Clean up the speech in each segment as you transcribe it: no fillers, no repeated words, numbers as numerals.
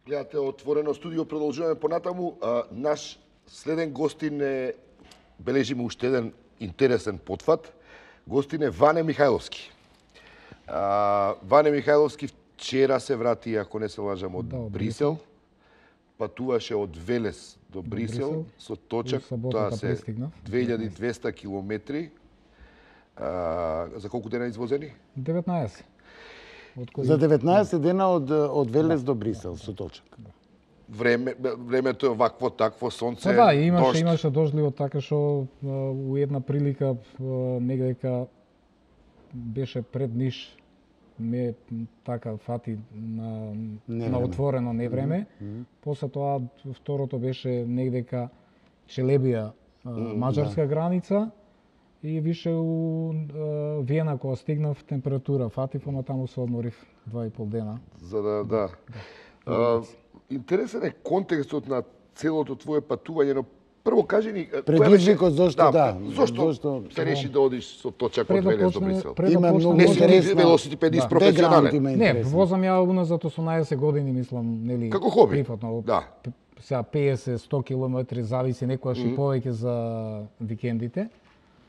Гледате Отворено студио, продолжуваме понатаму. Наш следен гостин е, бележиме уште еден интересен потфат. Гостин е Ване Михајловски. Ване Михајловски вчера се врати, ако не се лажам, од Брисел. Патуваше од Велес до Брисел со точак, тоа се 2200 километри. За колку дена извозени? 19. За 19 дена од Велес до Брисел со точак. Времето е вакво, такво, сонце, да, имаше дождливо, така што у една прилика негдека беше пред Ниш, ме така фати на отворено невреме. После тоа второто беше негдека Челебија, мажарска граница. И више у Виена, кога стигнав, температура фатив, ама таму се одморив 2,5 дена. За да. Интересен е контекстот на целото твое патување, но прво кажи ни... Предизвикот зошто Зошто се реши да одиш со точак од Велес до Брисел? Има многу не си интересно. велосипедист професионален. Не, возам ја уназад 18 години, мислам, нели... Како хоби? Прифатно. Да. Сега 50-100 километри, зависи, некојаш и повеќе за викендите.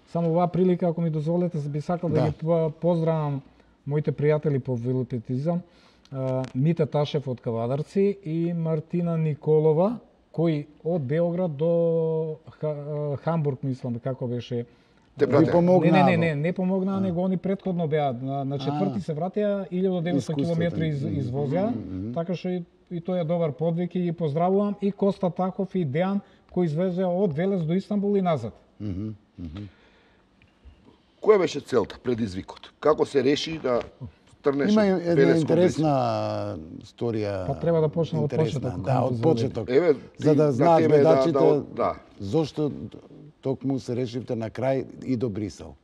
Само оваа прилика, ако ми дозволите, би сакал да ги поздравам моите пријатели по велосипедизам, Мите Ташев од Кавадарци и Мартина Николова, кои од Београд до Хамбург, мислам, како беше. Те пратеа? Не помогнаа, него они предходно беа. На четврти се вратеа, 1900 километри извозеа, така што и тој е добар подвиг и ги поздравувам. И Коста Тахов и Дејан, кои извезеа од Велес до Истанбул и назад. Која беше целта, предизвикот? Како се реши да трнеш Има од една Велес кон интересна сторија. Па треба да почнеме од почеток. Да, од почеток. Еве, За да знаат гледачите да. зошто токму се решивте на крај и до Брисел.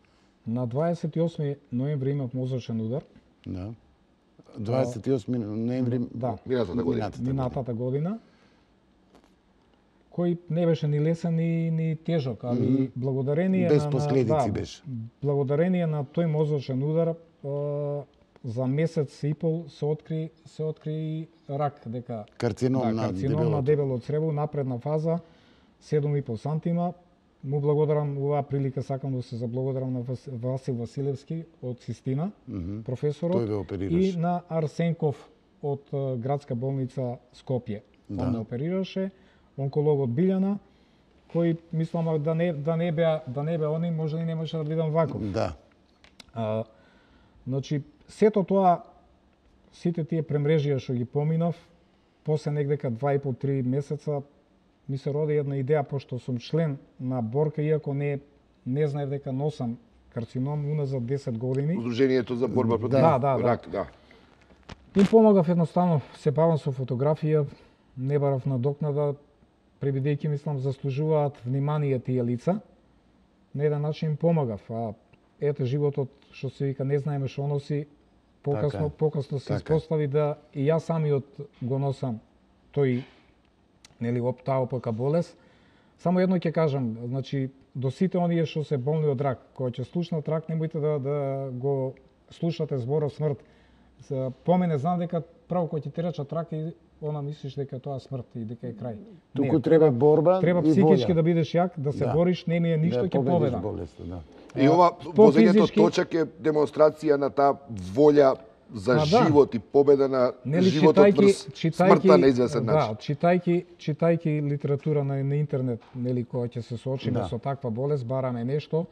На 28 ноември имав мозочен удар. Да. 28 ноември минатата година. Кој не беше ни лесен ни тежок, али благодарение без последици беше. Благодарение на тој мозочен удар за месец и пол се откри рак, дека карцином на дебело црево, напредна фаза, 7,5 сантима. Му благодарам, оваа прилика сакам да се заблагодарам на Васил Василевски од Систина, професорот, и на Арсенков од градска болница Скопје. Он ме оперираше, онколог од Билјана, кој мислам да не беа они, може и немаше да бидам вако. Да. Значи, сето тоа, сите тие премрежија што ги поминав, после негдека 2,5-3 месеца, ми се роди една идеја, пошто сум член на Борка, иако не знаев дека носам карцином уназад 10 години. Удруженијето за борба против рак, да. Им помагав едноставно, се бавам со фотографија, не барав надокнада, пребидејќи мислам заслужуваат внимание тие лица. На еден начин им помагав, а ете животот што се вика не знаеме што носи, покасно се испостави да и јас самиот го носам тој таа опака болест. Само едно ќе кажам, значи до сите оние што се болни од рак, кога ќе слушнат рак, немојте да го слушате зборот смрт. По мене знам дека право кога ќе ти речат рак и она мислиш дека тоа смрт и дека е крај. Туку треба борба, треба психички да бидеш јак, да се бориш, не ми е ништо, ќе победам. И ова возењето точак е демонстрација на таа волја за живот и победа на животот врз смртта на известен начин. Да, читајќи литература на интернет, нели кога ќе се соочиме со таква болест, бараме нешто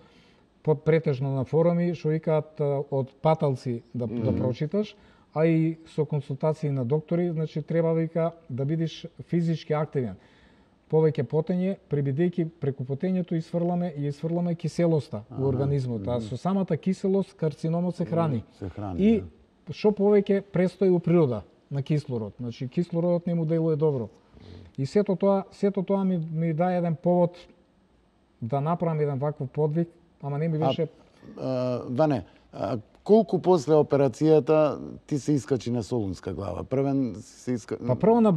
претежно на форуми што викаат од паталци да прочиташ, а и со консултации на доктори, значи треба да бидеш физички активен. Повеќе потење, пребидејќи преку потењето изфрламе киселоста во организмот, а со самата киселост карциномот се храни. И што повеќе престои у природа на кислород. Значи кислородот не му делува добро. И сето тоа ми даде еден повод да направам еден ваков подвиг, ама не ми беше... Ване, колку после операцијата ти се искачи на Солунска глава? Првен се искачи... Па прво на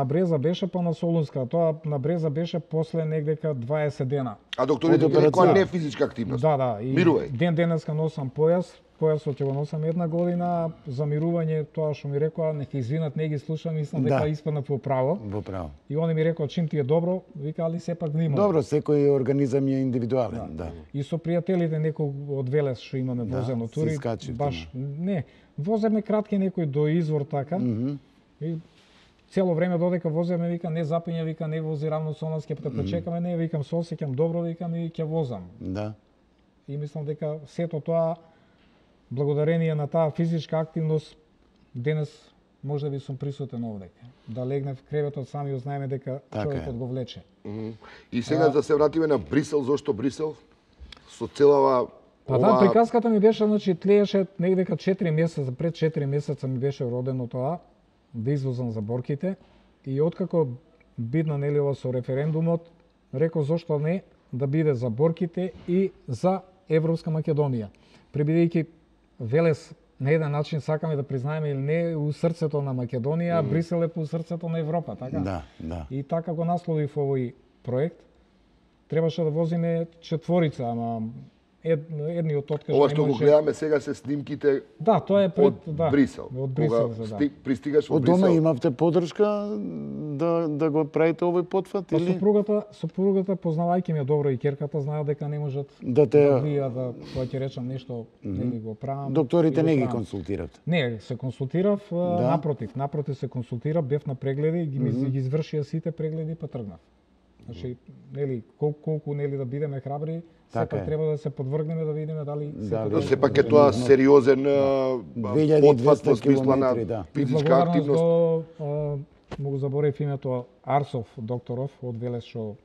Бреза беше, па на Солунска. Тоа на Бреза беше после негдека 20 дена. А докторите рекоа не физичка активност? Да. Мирувај. Ден денеска носам појас, појасот ќе го носам една година, за мирување тоа што ми рекоа, нека извинат, не ги слушам, мислам дека испадна по право. Во право. И они ми рекоа чим ти е добро, вика, али сепак внимавај. Добро, секој организам е индивидуален, да. И со пријателите некој од Велес што имаме возено тури, баш не, воземе кратки некој до извор така. И цело време додека воземе, вика, не запиња, вика, не вози равно со нас, ќе те почекаме, не, викам, се осеќам добро, викам, и ќе возам. Да. И мислам дека сето тоа, благодарение на таа физичка активност, денес може би сум присутен овдека. Да легнев в креветот, сами знаеме дека човекот го влече. И сега да се вратиме на Брисел, зошто Брисел? Со целава Па да, приказката ми беше, значи, тлееше негдека 4 месеца, пред 4 месеца ми беше родено тоа, да извозам за борките. И откако бидна, нели, ова со референдумот, реков зошто не да биде за борките и за Европска Македонија. Пребидејќи Велес на еден начин сакаме да признаеме или не у срцето на Македонија, а Брисел е по срцето на Европа, така? Да, да. И така го насловив овој проект. Требаше да возиме четворица, ама едниот откажа. Ова што го гледаме сега се снимките. Да, тоа е пред Брисел. Од Брисел, кога пристигаш во Од Брисел. дома имавте подршка да го правите овој потфат Па или сопругата познавајќи ме добро и керката, знаат дека не можат да те да кога ќе речам нешто, нели го правам. докторите не ги консултиравте? Не, се консултирав, напротив се консултирав, бев на прегледи, ги извршија сите прегледи, па тргнав. Значи, нели, колку нели да бидеме храбри, сепак треба да се подвргнеме да видиме дали сепак е тоа сериозен потфат во смисла на физичка активност. Му го заборев името Арсов докторов од Велес што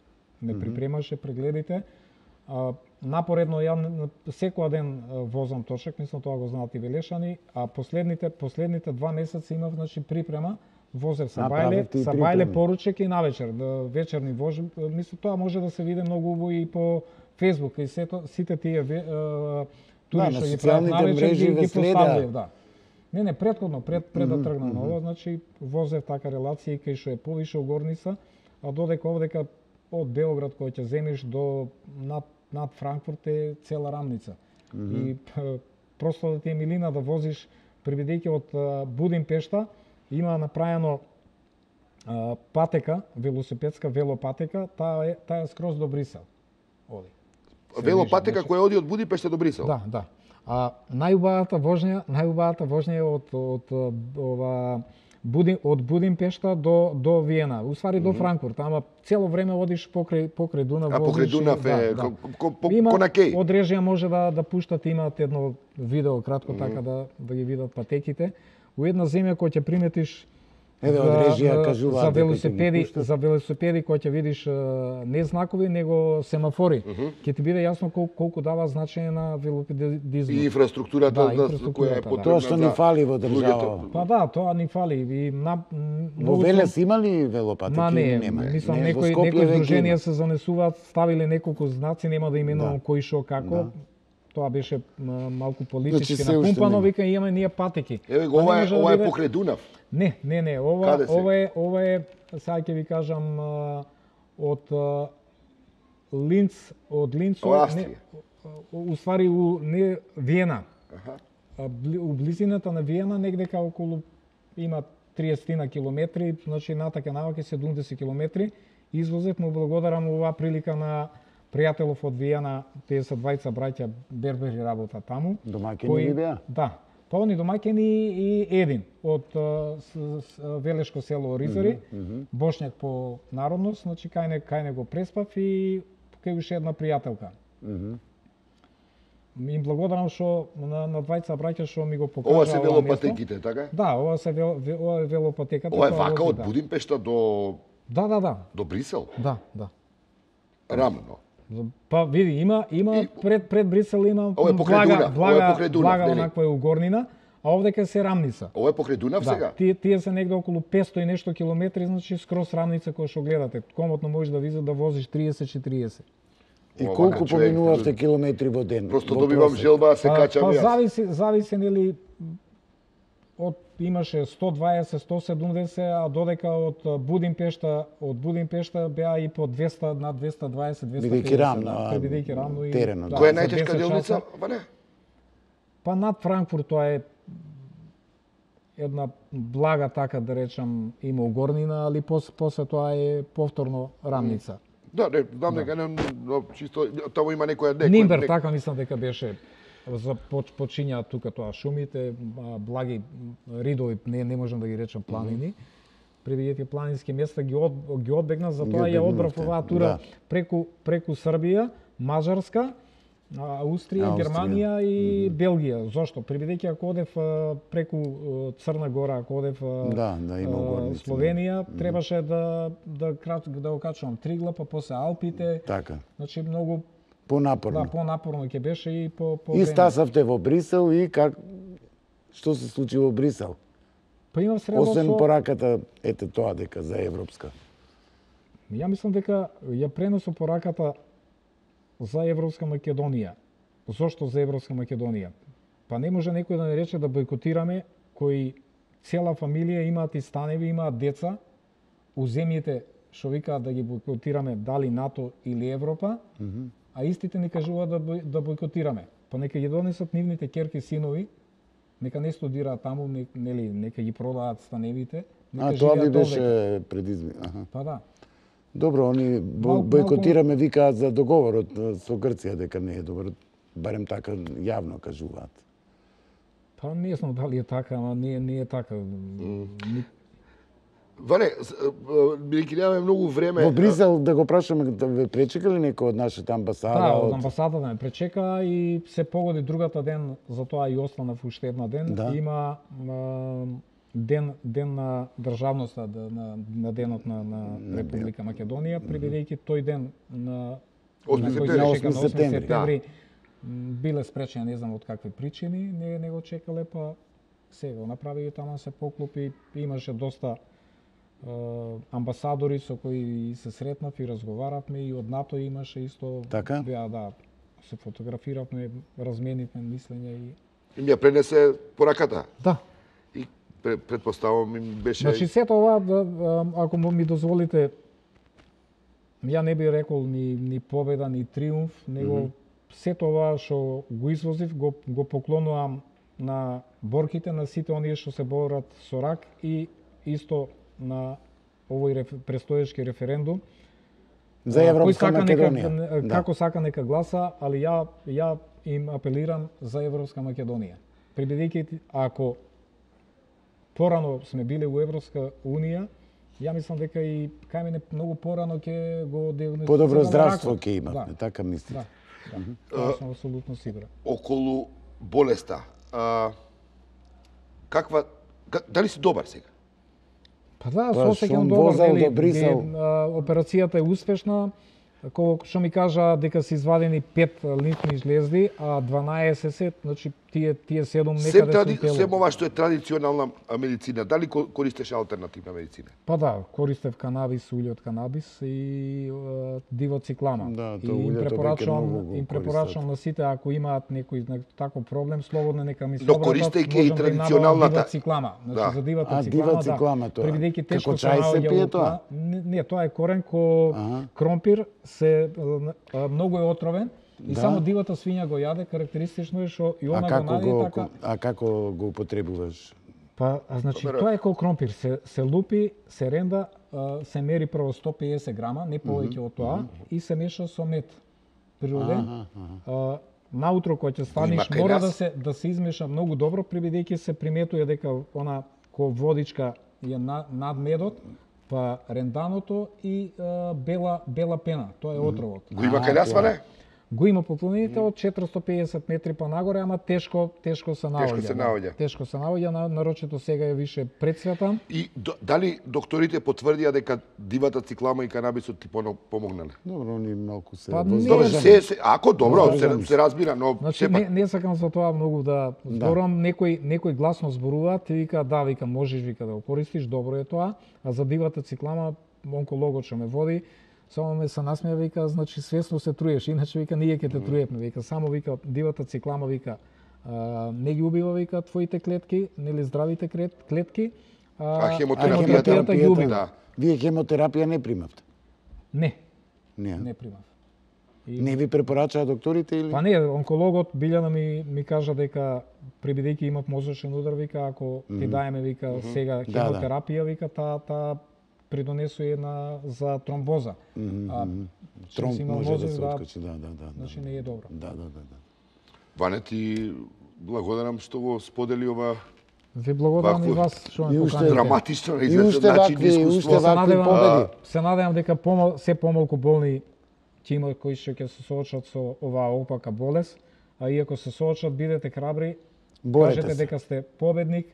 ме припремаше прегледите. Напоредно ја секој ден возам тошак, мислам тоа го знаат и велешани, а последните 2 месеци имав, значи, припрема. Возев са бајле поручек и навечер, вечерни вожи. Мислам, тоа може да се види многу убаво и по Фейсбук и сите тие тури што ги прават навечер ги поставив, да. Не, претходно, пред да тргнам на ова, значи возев така релација кај што е повише горница, а додека овдека од Белоград кој ќе земиш до над Франкфурт е цела рамница. И просто да ти е милина да возиш, прибедејќи од Будимпешта има направено патека, велосипедска велопатека, таа е скроз до Брисел. Оди. Велопатека која оди од Будимпешта до Брисел? Да. А најубавата воžња е од Будимпешта до Виена, уствари до Франкфурт, ама цело време одиш покрај Дунав. А покрај Дунав е конакеј. Од режија може да пуштат, имаат едно видео кратко така да ги видат патеките. У една земја која ќе приметиш Еве од режија кажуваат за велосипеди кои ќе видиш не знакови, него семафори. Ќе ти биде јасно колку дава значење на велосипедизмот. И инфраструктурата која е потребна. Тоа што ни фали во држава. Па да, тоа ни фали. И во Велес има ли велопатеки или нема? Мислам, некои здруженија се занесуваат, ставиле неколку знаци, нема да именувам кој шо како. Тоа беше малку политички напумпано, вика имаме ние патеки. Еве го ова е покрај Дунав. Не, ова е, сега ќе ви кажам, од Линц, уствари не Виена. У близината на Виена, негдека околу има 30 километри, значи натака наваке 70 километри. Извозев, му благодарам оваа прилика на пријателов од Виена, тие се двајца браќа бербери работа таму. Домаќини ли беа? Да. Па они домаќини и един од Велешко село Ризари, бошњак по народност, значи кај него преспав и кај уште една пријателка. Им благодарам што на двајца браќа што ми го покажаа. Ова се велопатеките, така? Да, ова е велопатеката. Ова е вака од Будимпешта до до Брисел? Да. Рамно. Па види, има пред Брисел има влага онаква е угорнина, а овдека се рамница. Ова е покрај Дунав сега? Тие се негде околу 500 и нешто километри, значи скроз рамница која што гледате. Комотно можеш да возиш 30-40. И колку поминувате километри во ден? Просто добивам желба да се качам јас. Па зависи нели имаше 120-170, а додека од Будимпешта беа и по 200 над 220-250. Бидејќи рамно и теренот. Која е најтешка делница? Па Па над Франкфурт тоа е една блага, така да речам, има угорнина, али после тоа е повторно рамница. Да, не, знам дека но чисто таму има некоја Нимбер, така мислам дека беше за почињаат тука тоа шумите, благи ридови, не можам да ги речам планини. Прибијајќи планински места ги одбегна, затоа ја одбрав оваа тура преку Србија, Мажарска, Аустрија, Германија и Белгија. Зошто? Прибидејќи ако одев преку Црна Гора, ако одев Словенија, требаше да го качувам Тригла, па после Алпите. Така. Значи многу понапорно. Да, понапорно ќе беше и по И стасавте во Брисел и што се случи во Брисел? Па имам среда освен пораката, ете тоа дека за европска. Ја мислам дека ја пренесо пораката за Европска Македонија. Зошто за Европска Македонија? Па не може некој да не рече да бойкотираме кои цела фамилија имаат и станеви, имаат деца, у земјите што викаат да ги бойкотираме дали НАТО или Европа, а истите ни кажуваат да бойкотираме. Па нека ги донесат нивните ќерки синови, нека не студираат таму, нели, нека ги продаат станевите. Тоа ви беше предизми. Па да. Добро, они бойкотираме, викаат за договорот со Грција, дека не е добро. Барем така јавно кажуваат. Па не знам дали е така, ама не е така. Ване, бидејќи немаме многу време... Во Брисел, да го прашаме, да ве пречекали некој од нашата амбасада? Да, од амбасадата ме пречека и се погоди другата ден, затоа и останав уште една ден. Да. Има ден на државноста, на денот на Република Македонија, прибедејќи тој ден на 8 септември биле спречени, не знам од какви причини, не го чекале, па сега го направи, тама се поклопи, имаше доста амбасадори со кои се сретнав и разговаравме, и од НАТО имаше исто. Така? Да, се фотографиравме, разменивме мислења и... И ми ја пренесе пораката? Да. И предпоставам им беше... Значи сето ова, ако ми дозволите, ја не би рекол ни победа, ни триумф, него сето ова што го извозив, го поклонувам на борките, на сите оние што се борат со рак и исто на овој престоечки референдум. За Европска Македонија. Како сака нека гласа, али ја им апелирам за Европска Македонија. Прибедејќи ако порано сме биле у Европска Унија, ја мислам дека и кај мене многу порано ќе го диагностицираме. Подобро здравство ќе имаме, така мислите. Да. Тоа сум апсолутно сигурен. Околу болеста, дали си добар сега? Па да, се осеќам добар, нели, операцијата е успешна. Што ми кажа дека се извадени 5 лимфни жлезди, а 12 се, значи тие 7 некаде се Сем ова што е традиционална медицина, дали користеше алтернативна медицина? Па да, користев канабис, улје од канабис и дивоциклама. Да, и им препорачувам на сите, ако имаат некој таков проблем, слободно нека ми се обратат. Но користејќи и традиционалната дивоциклама. Значи за дивоциклама, тоа. Прибедејќи тешко како чај се пие тоа? Не, тоа е корен кромпир, многу е отровен. И само дивата свиња го јаде, карактеристично е што и она го најде така. А како го употребуваш? Па, значи, тоа е како кромпир. Се лупи, се ренда, се мери прво 150 грама, не повеќе од тоа, и се меша со мед. Природен. Наутро кога ќе станеш, мора да се измеша многу добро, прибедејќи се приметува дека она ко водичка е над медот, па ренданото и бела пена. Тоа е отровот. Го има кај нас, не? Го има по планините од 450 метри па нагоре, ама тешко се наоѓа. Тешко се наоѓа, нарочито сега е више прецветан. И дали докторите потврдија дека дивата циклама и канабисот ти помогнале? Добро, они малку се... Ако добро, се разбира, но значи, не сакам за тоа многу да зборувам, некој гласно зборуваат и вика, да, вика, можеш вика да го користиш, добро е тоа, а за дивата циклама онкологот што ме води, само ме се насмеја, вика, значи свесно се труеш, иначе вика ние ќе те труевме, вика, само вика дивата циклама, вика, не ги убива, вика, твоите клетки, нели здравите клетки, хемотерапијата ги убива. Вие хемотерапија не примавте? Не примав. Не ви препорачаа докторите или? Па не, онкологот Билјана ми кажа дека прибидејќи имав мозочен удар, вика, ако ти даеме, вика, сега хемотерапија, вика, таа придонесува за тромбоза. Тромб може да се откачи, да. Значи не е добро. Да. Ване, ти благодарам што го сподели ова Ви благодарам и вас што ме поканивте. драматично на И известен уште начин вакви искуство. победи. Се надевам дека се помалку болни ќе има кои што ќе се соочат со оваа опака болест, а иако се соочат, бидете храбри, Борете кажете се. дека сте победник,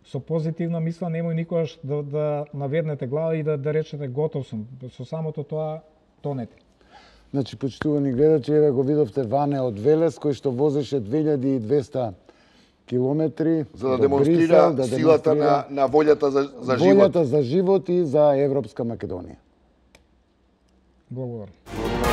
со позитивна мисла, немој никогаш да наведнете глава и да речете готов сум. Со самото тоа тонете. Значи, почитувани гледачи, еве го видовте Ване од Велес, кој што возеше 2200 километри За да до демонстрира Брисел, силата на волјата за живот. волјата за живот и за Европска Македонија. Благодарам.